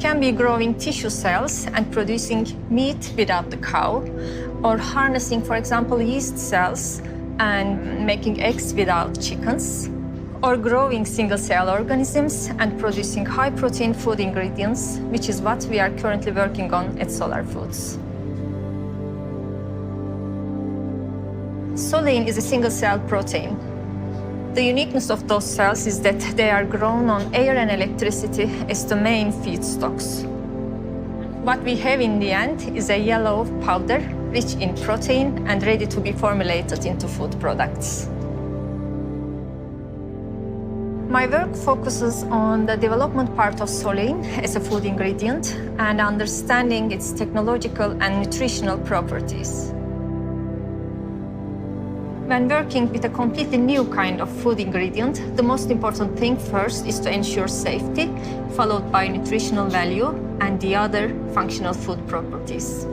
can be growing tissue cells and producing meat without the cow, or harnessing, for example, yeast cells and making eggs without chickens, or growing single-cell organisms and producing high-protein food ingredients, which is what we are currently working on at Solar Foods. Solein is a single-cell protein. The uniqueness of those cells is that they are grown on air and electricity as the main feedstocks. What we have in the end is a yellow powder rich in protein and ready to be formulated into food products. My work focuses on the development part of solein as a food ingredient and understanding its technological and nutritional properties. When working with a completely new kind of food ingredient, the most important thing first is to ensure safety, followed by nutritional value and the other functional food properties.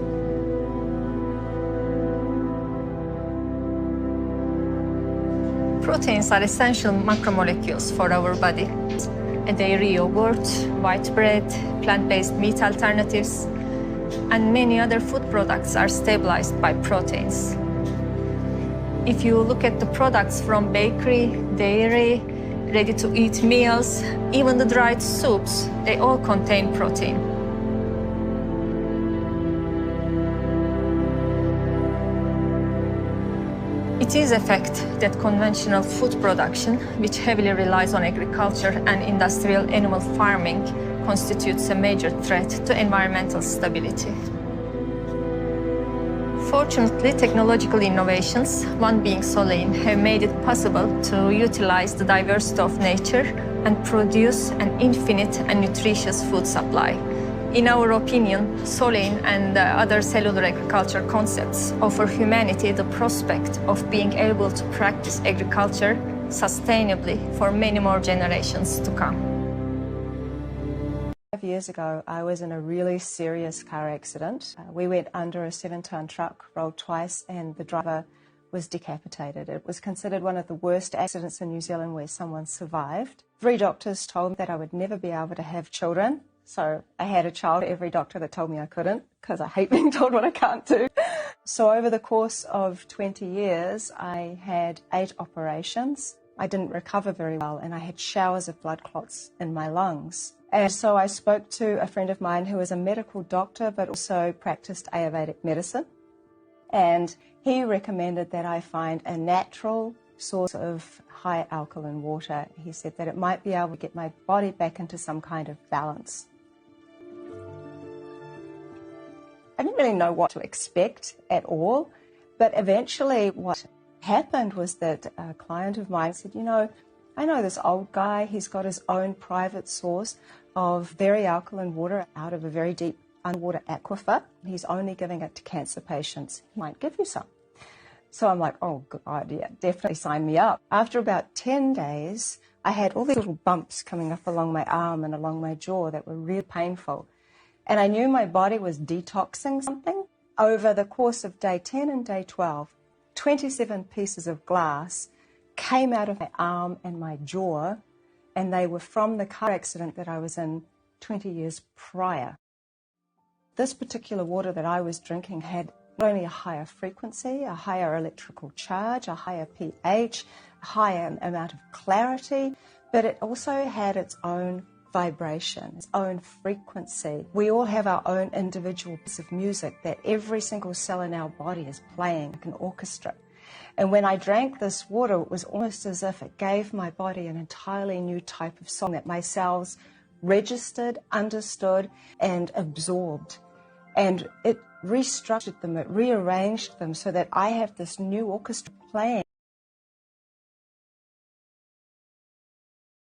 Proteins are essential macromolecules for our body. A dairy yogurt, white bread, plant-based meat alternatives, and many other food products are stabilized by proteins. If you look at the products from bakery, dairy, ready-to-eat meals, even the dried soups, they all contain protein. It is a fact that conventional food production, which heavily relies on agriculture and industrial animal farming, constitutes a major threat to environmental stability. Fortunately, technological innovations, one being solein, have made it possible to utilize the diversity of nature and produce an infinite and nutritious food supply. In our opinion, solein and other cellular agriculture concepts offer humanity the prospect of being able to practice agriculture sustainably for many more generations to come. 5 years ago, I was in a really serious car accident. We went under a 7-ton truck, rolled twice, and the driver was decapitated. It was considered one of the worst accidents in New Zealand where someone survived. 3 doctors told me that I would never be able to have children. So I had a child, every doctor that told me I couldn't, because I hate being told what I can't do. So over the course of 20 years, I had 8 operations. I didn't recover very well, and I had showers of blood clots in my lungs. And so I spoke to a friend of mine who was a medical doctor, but also practiced Ayurvedic medicine. And he recommended that I find a natural source of high alkaline water. He said that it might be able to get my body back into some kind of balance. I didn't really know what to expect at all, but eventually what happened was that a client of mine said, you know, I know this old guy, he's got his own private source of very alkaline water out of a very deep underwater aquifer. He's only giving it to cancer patients. He might give you some. So I'm like, oh God, yeah, definitely sign me up. After about 10 days, I had all these little bumps coming up along my arm and along my jaw that were really painful. And I knew my body was detoxing something. Over the course of day 10 and day 12, 27 pieces of glass came out of my arm and my jaw, and they were from the car accident that I was in 20 years prior. This particular water that I was drinking had not only a higher frequency, a higher electrical charge, a higher pH, a higher amount of clarity, but it also had its own vibration, its own frequency. We all have our own individual piece of music that every single cell in our body is playing like an orchestra. And when I drank this water, it was almost as if it gave my body an entirely new type of song that my cells registered, understood, and absorbed. And it restructured them, it rearranged them so that I have this new orchestra playing.